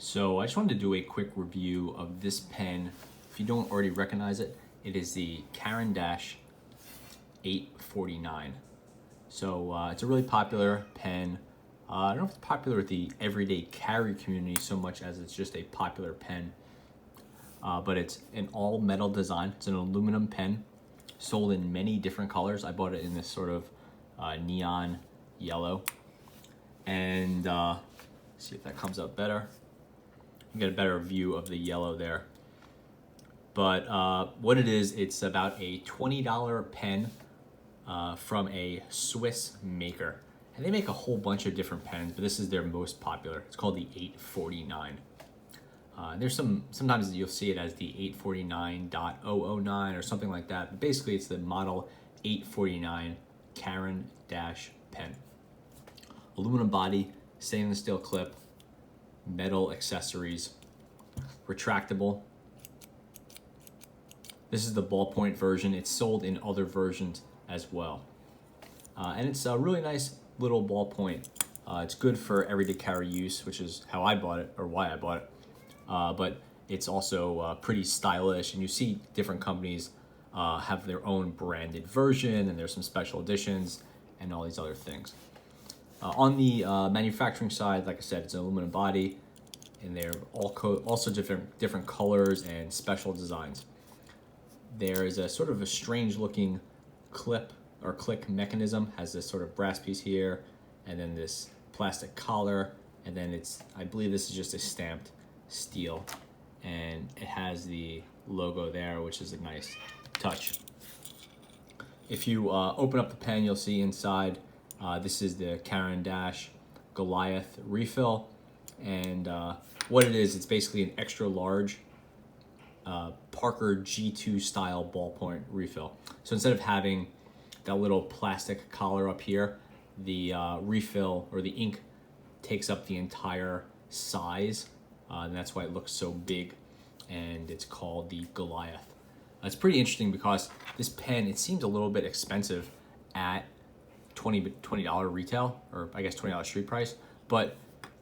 So I just wanted to do a quick review of this pen. If you don't already recognize it, it is the Caran d'Ache 849. So it's a really popular pen. I don't know if it's popular with the everyday carry community so much as it's just a popular pen. But it's an all metal design. It's an aluminum pen sold in many different colors. I bought it in this sort of neon yellow. And see if that comes up better. You get a better view of the yellow there. But what it is, it's about a $20 pen from a Swiss maker. And they make a whole bunch of different pens, but this is their most popular. It's called the 849. There's sometimes you'll see it as the 849.009 or something like that. But basically, it's the model 849 Caran d'Ache pen. Aluminum body, stainless steel clip, metal accessories, retractable. This is the ballpoint version. It's sold in other versions as well. And it's a really nice little ballpoint. It's good for everyday carry use, which is how I bought it, or why I bought it. But it's also pretty stylish, and you see different companies have their own branded version, and there's some special editions and all these other things. On the manufacturing side, like I said, it's an aluminum body, and they're also different colors and special designs. There is a sort of a strange looking clip or click mechanism, has this sort of brass piece here, and then this plastic collar, and then I believe this is just a stamped steel, and it has the logo there, which is a nice touch. If you open up the pen, you'll see inside, this is the Caran d'Ache Goliath refill, and what it is, it's basically an extra large Parker G2 style ballpoint refill. So instead of having that little plastic collar up here, the refill or the ink takes up the entire size, and that's why it looks so big, and it's called the Goliath. It's pretty interesting because this pen, it seems a little bit expensive at $20 retail, or I guess $20 street price, but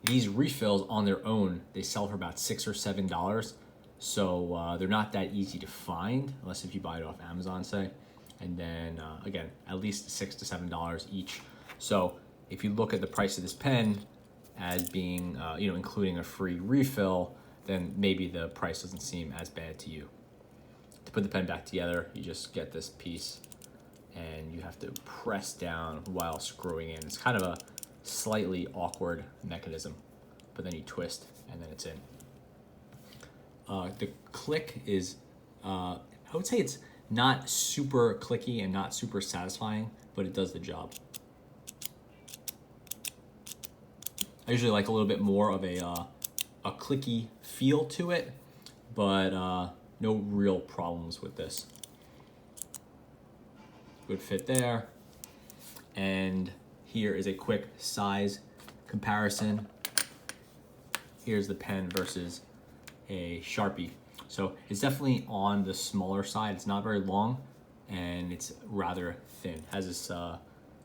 these refills on their own, they sell for about $6 or $7. So they're not that easy to find, unless if you buy it off Amazon, say. And then again, at least $6 to $7 each. So if you look at the price of this pen as being, including a free refill, then maybe the price doesn't seem as bad to you. To put the pen back together, you just get this piece and you have to press down while screwing in. It's kind of a slightly awkward mechanism, but then you twist and then it's in. The click is, I would say it's not super clicky and not super satisfying, but it does the job. I usually like a little bit more of a clicky feel to it, but no real problems with this. Good fit there. And here is a quick size comparison. Here's the pen versus a Sharpie. So it's definitely on the smaller side. It's not very long and it's rather thin. It has this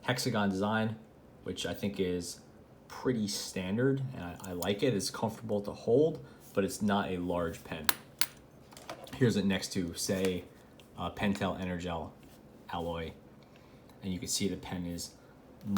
hexagon design, which I think is pretty standard, and I like it. It's comfortable to hold, but it's not a large pen. Here's it next to, say, Pentel Energel alloy, and you can see the pen is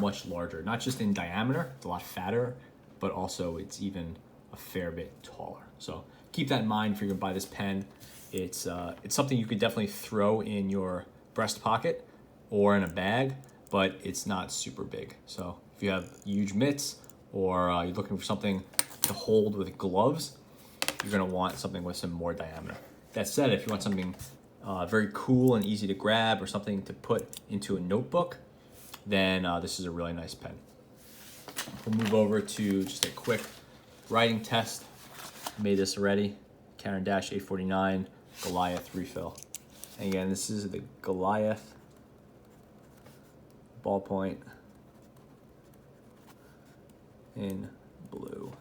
much larger, not just in diameter, it's a lot fatter, but also it's even a fair bit taller. So keep that in mind if you're gonna buy this pen. It's something you could definitely throw in your breast pocket or in a bag, but it's not super big. So if you have huge mitts or you're looking for something to hold with gloves, you're gonna want something with some more diameter. That said, if you want something very cool and easy to grab or something to put into a notebook, then this is a really nice pen. We'll move over to just a quick writing test. Made this already. Caran d'Ache 849 Goliath refill. And again, this is the Goliath ballpoint in blue.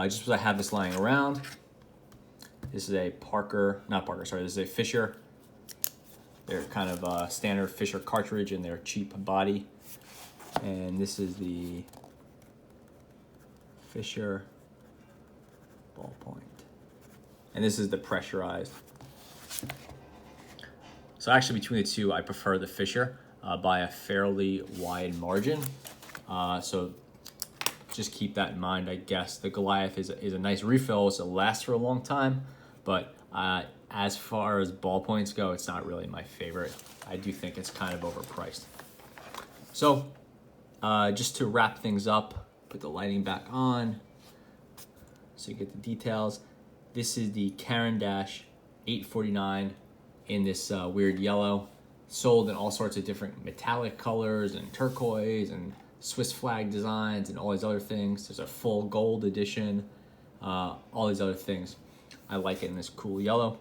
Just because I have this lying around, this is a this is a Fisher. They're kind of standard Fisher cartridge in their cheap body. And this is the Fisher ballpoint. And this is the pressurized. So actually between the two, I prefer the Fisher by a fairly wide margin. So just keep that in mind, I guess. The Goliath is a nice refill, so it lasts for a long time, but as far as ballpoints go, it's not really my favorite. I do think it's kind of overpriced. So just to wrap things up, put the lighting back on so you get the details. This is the Caran d'Ache 849 in this weird yellow, sold in all sorts of different metallic colors and turquoise and Swiss flag designs and all these other things. There's a full gold edition, all these other things. I like it in this cool yellow.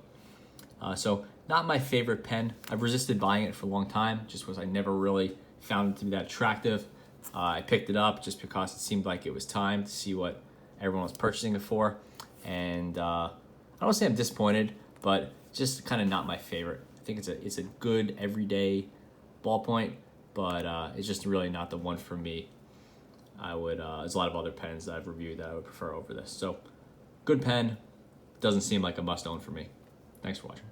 So not my favorite pen. I've resisted buying it for a long time just because I never really found it to be that attractive. I picked it up just because it seemed like it was time to see what everyone was purchasing it for. And I don't say I'm disappointed, but just kind of not my favorite. I think it's a good everyday ballpoint, but it's just really not the one for me. There's a lot of other pens that I've reviewed that I would prefer over this. So good pen, doesn't seem like a must own for me. Thanks for watching.